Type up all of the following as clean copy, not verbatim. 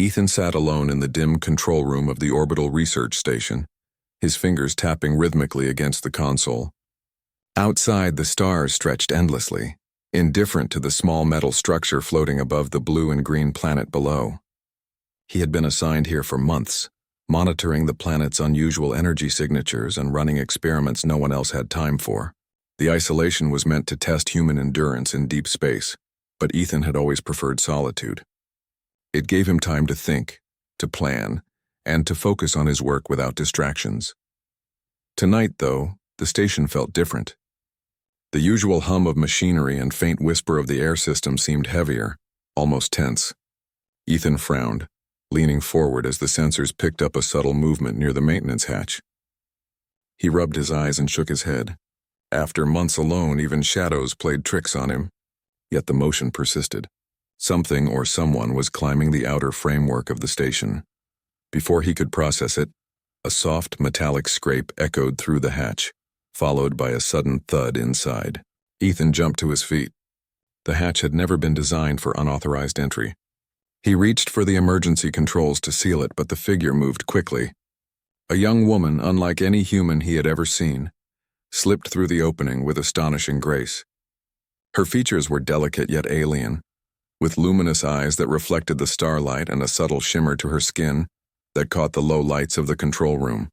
Ethan sat alone in the dim control room of the orbital research station, his fingers tapping rhythmically against the console. Outside, the stars stretched endlessly, indifferent to the small metal structure floating above the blue and green planet below. He had been assigned here for months, monitoring the planet's unusual energy signatures and running experiments no one else had time for. The isolation was meant to test human endurance in deep space, but Ethan had always preferred solitude. It gave him time to think, to plan, and to focus on his work without distractions. Tonight, though, the station felt different. The usual hum of machinery and faint whisper of the air system seemed heavier, almost tense. Ethan frowned, leaning forward as the sensors picked up a subtle movement near the maintenance hatch. He rubbed his eyes and shook his head. After months alone, even shadows played tricks on him. Yet the motion persisted. Something or someone was climbing the outer framework of the station. Before he could process it, a soft metallic scrape echoed through the hatch, followed by a sudden thud inside. Ethan jumped to his feet. The hatch had never been designed for unauthorized entry. He reached for the emergency controls to seal it, but the figure moved quickly. A young woman, unlike any human he had ever seen, slipped through the opening with astonishing grace. Her features were delicate yet alien, with luminous eyes that reflected the starlight and a subtle shimmer to her skin that caught the low lights of the control room.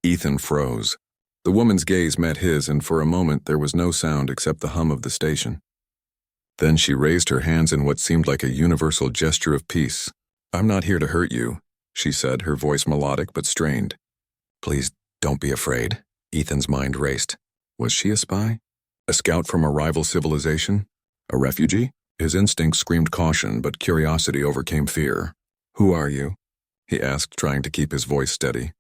Ethan froze. The woman's gaze met his, and for a moment there was no sound except the hum of the station. Then she raised her hands in what seemed like a universal gesture of peace. "I'm not here to hurt you," she said, her voice melodic but strained. "Please, don't be afraid." Ethan's mind raced. Was she a spy? A scout from a rival civilization? A refugee? His instincts screamed caution, but curiosity overcame fear. "Who are you?" he asked, trying to keep his voice steady.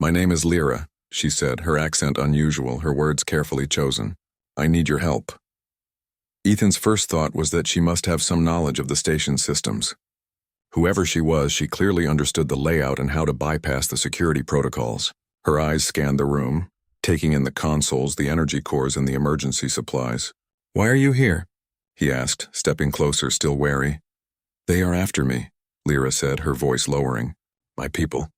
"My name is Lyra," she said, her accent unusual, her words carefully chosen. "I need your help." Ethan's first thought was that she must have some knowledge of the station's systems. Whoever she was, she clearly understood the layout and how to bypass the security protocols. Her eyes scanned the room, taking in the consoles, the energy cores, and the emergency supplies. "Why are you here?" he asked, stepping closer, still wary. "They are after me," Lyra said, her voice lowering. "My people,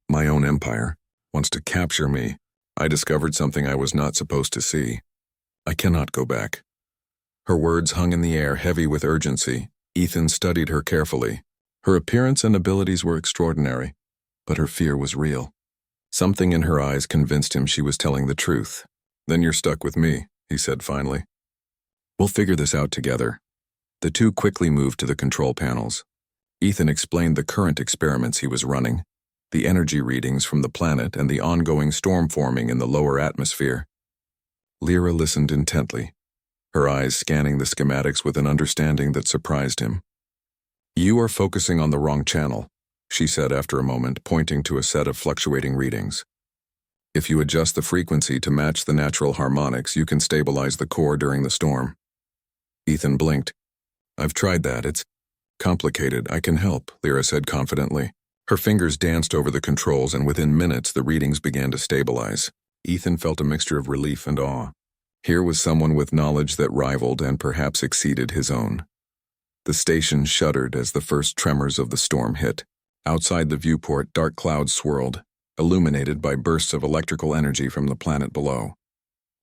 my own empire, wants to capture me. I discovered something I was not supposed to see. I cannot go back." Her words hung in the air, heavy with urgency. Ethan studied her carefully. Her appearance and abilities were extraordinary, but her fear was real. Something in her eyes convinced him she was telling the truth. "Then you're stuck with me," he said finally. "We'll figure this out together." The two quickly moved to the control panels. Ethan explained the current experiments he was running, the energy readings from the planet and the ongoing storm forming in the lower atmosphere. Lyra listened intently, her eyes scanning the schematics with an understanding that surprised him. "You are focusing on the wrong channel," she said after a moment, pointing to a set of fluctuating readings. "If you adjust the frequency to match the natural harmonics, you can stabilize the core during the storm." Ethan blinked. "I've tried that. It's complicated. I can help," Lyra said confidently. Her fingers danced over the controls, and within minutes the readings began to stabilize. Ethan felt a mixture of relief and awe. Here was someone with knowledge that rivaled and perhaps exceeded his own. The station shuddered as the first tremors of the storm hit. Outside the viewport, dark clouds swirled, illuminated by bursts of electrical energy from the planet below.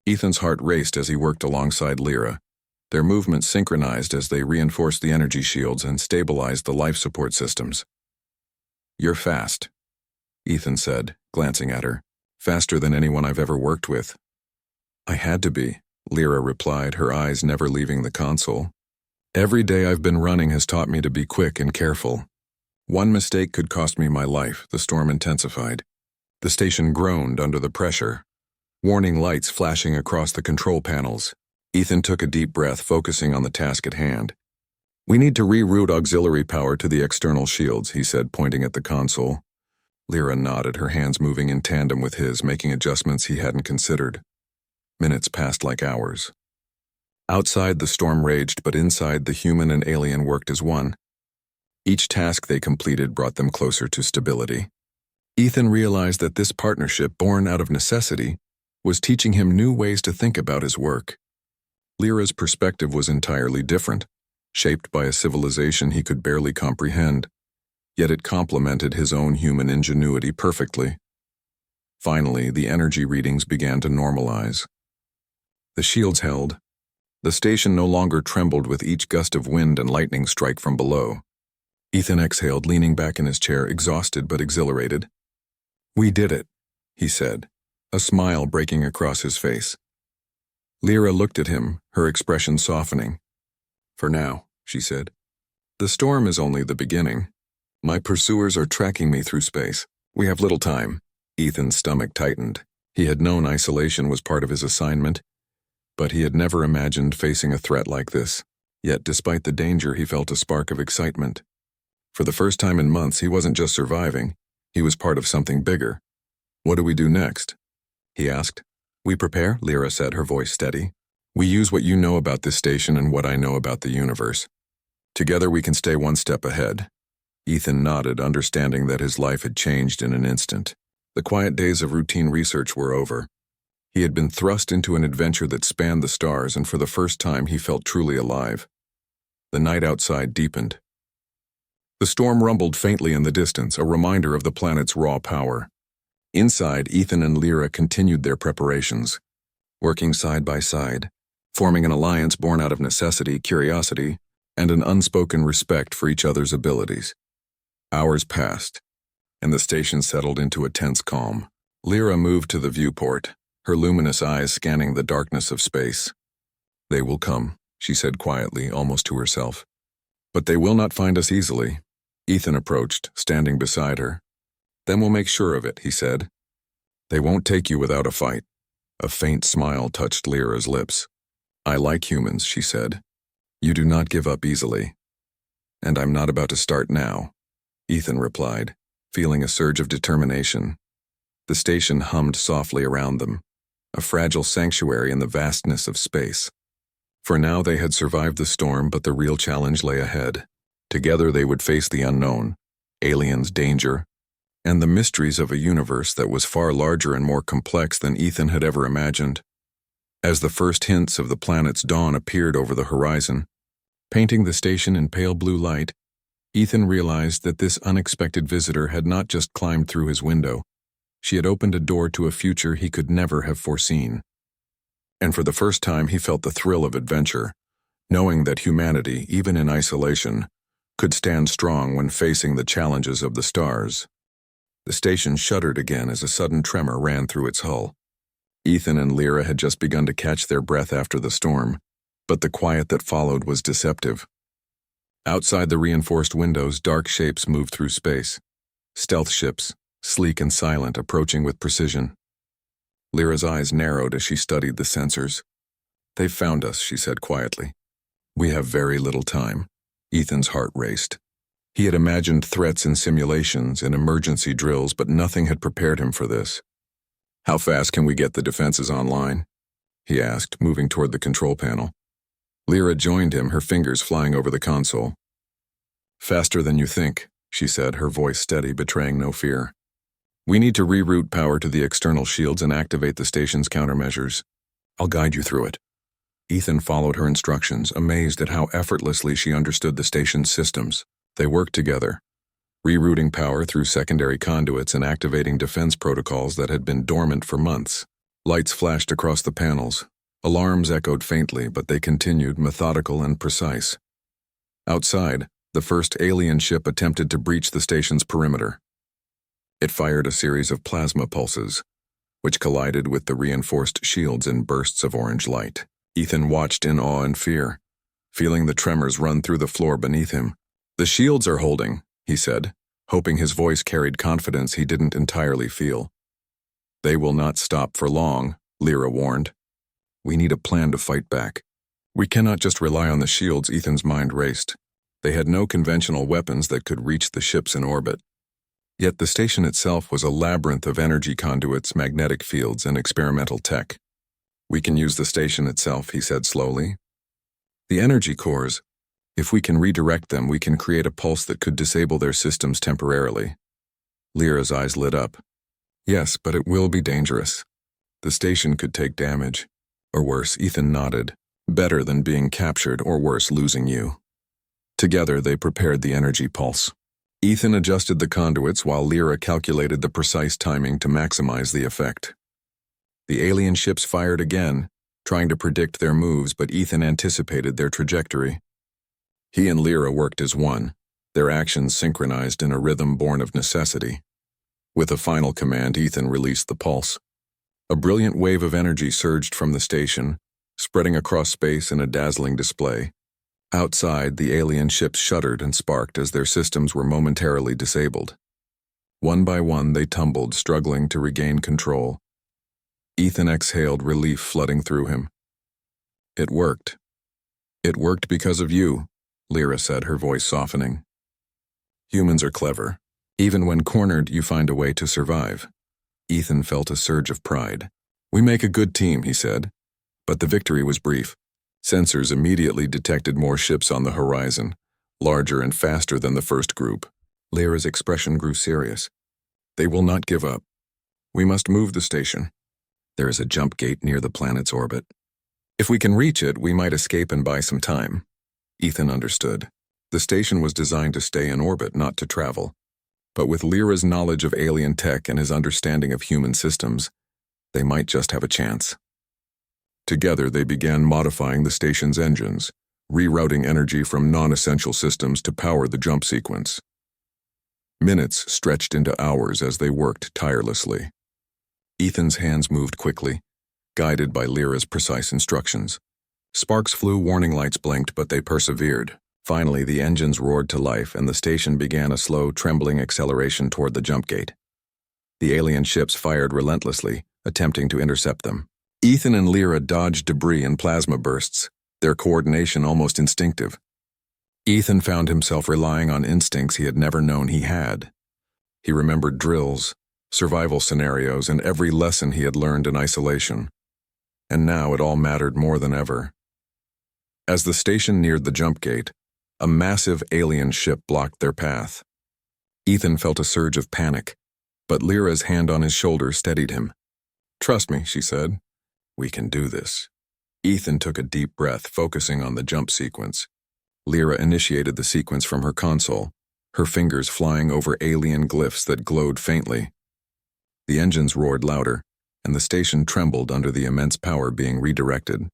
Ethan's heart raced as he worked alongside Lyra. Their movements synchronized as they reinforced the energy shields and stabilized the life support systems. "You're fast," Ethan said, glancing at her. "Faster than anyone I've ever worked with." "I had to be," Lyra replied, her eyes never leaving the console. "Every day I've been running has taught me to be quick and careful. One mistake could cost me my life." The storm intensified. The station groaned under the pressure, warning lights flashing across the control panels. Ethan took a deep breath, focusing on the task at hand. "We need to reroute auxiliary power to the external shields," he said, pointing at the console. Lyra nodded, her hands moving in tandem with his, making adjustments he hadn't considered. Minutes passed like hours. Outside, the storm raged, but inside, the human and alien worked as one. Each task they completed brought them closer to stability. Ethan realized that this partnership, born out of necessity, was teaching him new ways to think about his work. Lyra's perspective was entirely different, shaped by a civilization he could barely comprehend. yet it complemented his own human ingenuity perfectly. Finally, the energy readings began to normalize. The shields held. The station no longer trembled with each gust of wind and lightning strike from below. Ethan exhaled, leaning back in his chair, exhausted but exhilarated. "We did it," he said, a smile breaking across his face. Lyra looked at him, her expression softening. "For now," she said. "The storm is only the beginning. My pursuers are tracking me through space. We have little time." Ethan's stomach tightened. He had known isolation was part of his assignment, but he had never imagined facing a threat like this. Yet, despite the danger, he felt a spark of excitement. For the first time in months, he wasn't just surviving. He was part of something bigger. "What do we do next?" he asked. "We prepare," Lyra said, her voice steady. "We use what you know about this station and what I know about the universe. Together we can stay one step ahead." Ethan nodded, understanding that his life had changed in an instant. The quiet days of routine research were over. He had been thrust into an adventure that spanned the stars, and for the first time he felt truly alive. The night outside deepened. The storm rumbled faintly in the distance, a reminder of the planet's raw power. Inside, Ethan and Lyra continued their preparations, working side by side, forming an alliance born out of necessity, curiosity, and an unspoken respect for each other's abilities. Hours passed, and the station settled into a tense calm. Lyra moved to the viewport, her luminous eyes scanning the darkness of space. "They will come," she said quietly, almost to herself. "But they will not find us easily." Ethan approached, standing beside her. "Then we'll make sure of it," he said. "They won't take you without a fight." A faint smile touched Lyra's lips. "I like humans," she said. "You do not give up easily." "And I'm not about to start now," Ethan replied, feeling a surge of determination. The station hummed softly around them, a fragile sanctuary in the vastness of space. For now they had survived the storm, but the real challenge lay ahead. Together they would face the unknown, aliens, danger, and the mysteries of a universe that was far larger and more complex than Ethan had ever imagined. As the first hints of the planet's dawn appeared over the horizon, painting the station in pale blue light, Ethan realized that this unexpected visitor had not just climbed through his window. She had opened a door to a future he could never have foreseen. And for the first time he felt the thrill of adventure, knowing that humanity, even in isolation, could stand strong when facing the challenges of the stars. The station shuddered again as a sudden tremor ran through its hull. Ethan and Lyra had just begun to catch their breath after the storm, but the quiet that followed was deceptive. Outside the reinforced windows, dark shapes moved through space. Stealth ships, sleek and silent, approaching with precision. Lyra's eyes narrowed as she studied the sensors. "They've found us," she said quietly. "We have very little time." Ethan's heart raced. He had imagined threats in simulations and emergency drills, but nothing had prepared him for this. "How fast can we get the defenses online?" he asked, moving toward the control panel. Lyra joined him, her fingers flying over the console. "Faster than you think," she said, her voice steady, betraying no fear. "We need to reroute power to the external shields and activate the station's countermeasures. I'll guide you through it." Ethan followed her instructions, amazed at how effortlessly she understood the station's systems. They worked together, rerouting power through secondary conduits and activating defense protocols that had been dormant for months. Lights flashed across the panels. Alarms echoed faintly, but they continued, methodical and precise. Outside, the first alien ship attempted to breach the station's perimeter. It fired a series of plasma pulses, which collided with the reinforced shields in bursts of orange light. Ethan watched in awe and fear, feeling the tremors run through the floor beneath him. "The shields are holding," he said, hoping his voice carried confidence he didn't entirely feel. "They will not stop for long," Lyra warned. "We need a plan to fight back. We cannot just rely on the shields." Ethan's mind raced. They had no conventional weapons that could reach the ships in orbit. Yet the station itself was a labyrinth of energy conduits, magnetic fields, and experimental tech. "We can use the station itself," he said slowly. "The energy cores, if we can redirect them, we can create a pulse that could disable their systems temporarily." Lyra's eyes lit up. "Yes, but it will be dangerous. The station could take damage. Or worse," Ethan nodded. "Better than being captured, or worse, losing you." Together they prepared the energy pulse. Ethan adjusted the conduits while Lyra calculated the precise timing to maximize the effect. The alien ships fired again, trying to predict their moves, but Ethan anticipated their trajectory. He and Lyra worked as one, their actions synchronized in a rhythm born of necessity. With a final command, Ethan released the pulse. A brilliant wave of energy surged from the station, spreading across space in a dazzling display. Outside, the alien ships shuddered and sparked as their systems were momentarily disabled. One by one, they tumbled, struggling to regain control. Ethan exhaled, relief flooding through him. It worked. It worked because of you, Lyra said, her voice softening. Humans are clever. Even when cornered, you find a way to survive. Ethan felt a surge of pride. We make a good team, he said. But the victory was brief. Sensors immediately detected more ships on the horizon, larger and faster than the first group. Lyra's expression grew serious. They will not give up. We must move the station. There is a jump gate near the planet's orbit. If we can reach it, we might escape and buy some time. Ethan understood. The station was designed to stay in orbit, not to travel. But with Lyra's knowledge of alien tech and his understanding of human systems, they might just have a chance. Together, they began modifying the station's engines, rerouting energy from non-essential systems to power the jump sequence. Minutes stretched into hours as they worked tirelessly. Ethan's hands moved quickly, guided by Lyra's precise instructions. Sparks flew, warning lights blinked, but they persevered. Finally, the engines roared to life, and the station began a slow, trembling acceleration toward the jump gate. The alien ships fired relentlessly, attempting to intercept them. Ethan and Lyra dodged debris and plasma bursts, their coordination almost instinctive. Ethan found himself relying on instincts he had never known he had. He remembered drills, survival scenarios, and every lesson he had learned in isolation. And now it all mattered more than ever. As the station neared the jump gate, a massive alien ship blocked their path. Ethan felt a surge of panic, but Lyra's hand on his shoulder steadied him. Trust me, she said. We can do this. Ethan took a deep breath, focusing on the jump sequence. Lyra initiated the sequence from her console, her fingers flying over alien glyphs that glowed faintly. The engines roared louder, and the station trembled under the immense power being redirected.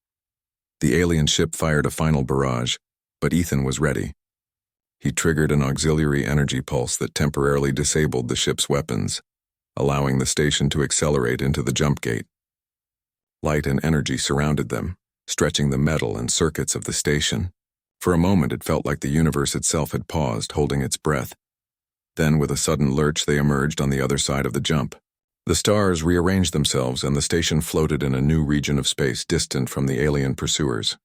The alien ship fired a final barrage, but Ethan was ready. He triggered an auxiliary energy pulse that temporarily disabled the ship's weapons, allowing the station to accelerate into the jump gate. Light and energy surrounded them, stretching the metal and circuits of the station. For a moment, it felt like the universe itself had paused, holding its breath. Then, with a sudden lurch, they emerged on the other side of the jump. The stars rearranged themselves, and the station floated in a new region of space distant from the alien pursuers.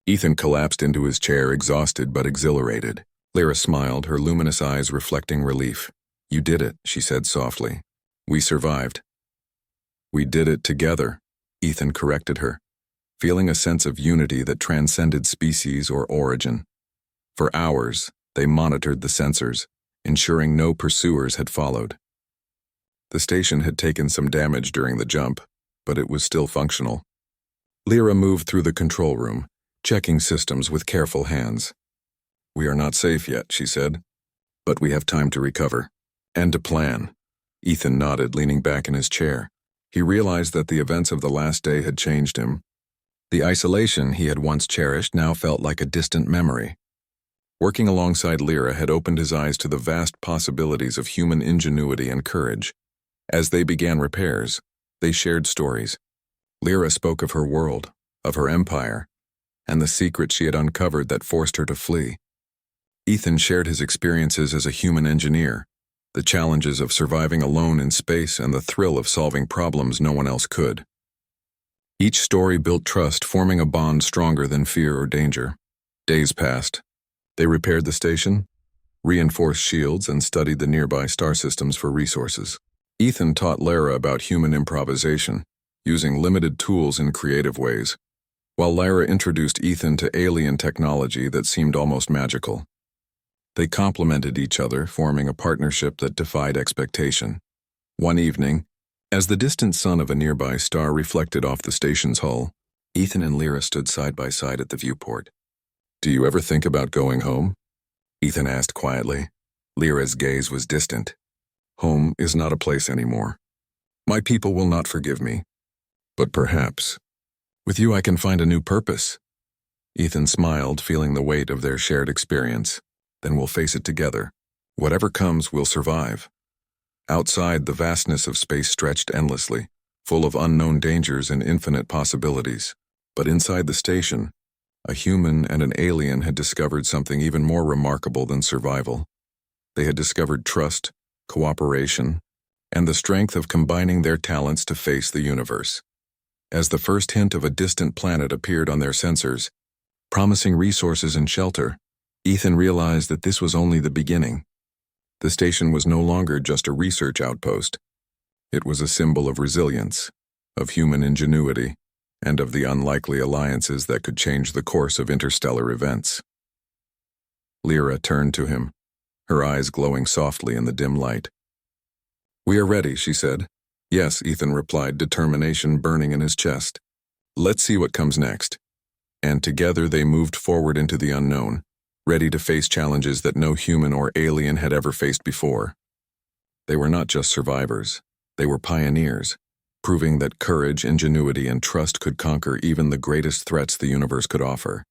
Ethan collapsed into his chair, exhausted but exhilarated. Lyra smiled, her luminous eyes reflecting relief. You did it, she said softly. We survived. We did it together, Ethan corrected her, feeling a sense of unity that transcended species or origin. For hours, they monitored the sensors, ensuring no pursuers had followed. The station had taken some damage during the jump, but it was still functional. Lyra moved through the control room, checking systems with careful hands. We are not safe yet, she said, but we have time to recover. And to plan. Ethan nodded, leaning back in his chair. He realized that the events of the last day had changed him. The isolation he had once cherished now felt like a distant memory. Working alongside Lyra had opened his eyes to the vast possibilities of human ingenuity and courage. As they began repairs, they shared stories. Lyra spoke of her world, of her empire, and the secrets she had uncovered that forced her to flee. Ethan shared his experiences as a human engineer, the challenges of surviving alone in space and the thrill of solving problems no one else could. Each story built trust, forming a bond stronger than fear or danger. Days passed. They repaired the station, reinforced shields, and studied the nearby star systems for resources. Ethan taught Lyra about human improvisation, using limited tools in creative ways, while Lyra introduced Ethan to alien technology that seemed almost magical. They complemented each other, forming a partnership that defied expectation. One evening, as the distant sun of a nearby star reflected off the station's hull, Ethan and Lyra stood side by side at the viewport. Do you ever think about going home? Ethan asked quietly. Lyra's gaze was distant. Home is not a place anymore. My people will not forgive me. But perhaps, with you I can find a new purpose. Ethan smiled, feeling the weight of their shared experience. Then we'll face it together. Whatever comes, we'll survive. Outside, the vastness of space stretched endlessly, full of unknown dangers and infinite possibilities. But inside the station, a human and an alien had discovered something even more remarkable than survival. They had discovered trust, cooperation, and the strength of combining their talents to face the universe. As the first hint of a distant planet appeared on their sensors, promising resources and shelter, Ethan realized that this was only the beginning. The station was no longer just a research outpost. It was a symbol of resilience, of human ingenuity, and of the unlikely alliances that could change the course of interstellar events. Lyra turned to him, her eyes glowing softly in the dim light. "We are ready," she said. "Yes," Ethan replied, determination burning in his chest. "Let's see what comes next." And together they moved forward into the unknown, ready to face challenges that no human or alien had ever faced before. They were not just survivors, they were pioneers, proving that courage, ingenuity, and trust could conquer even the greatest threats the universe could offer.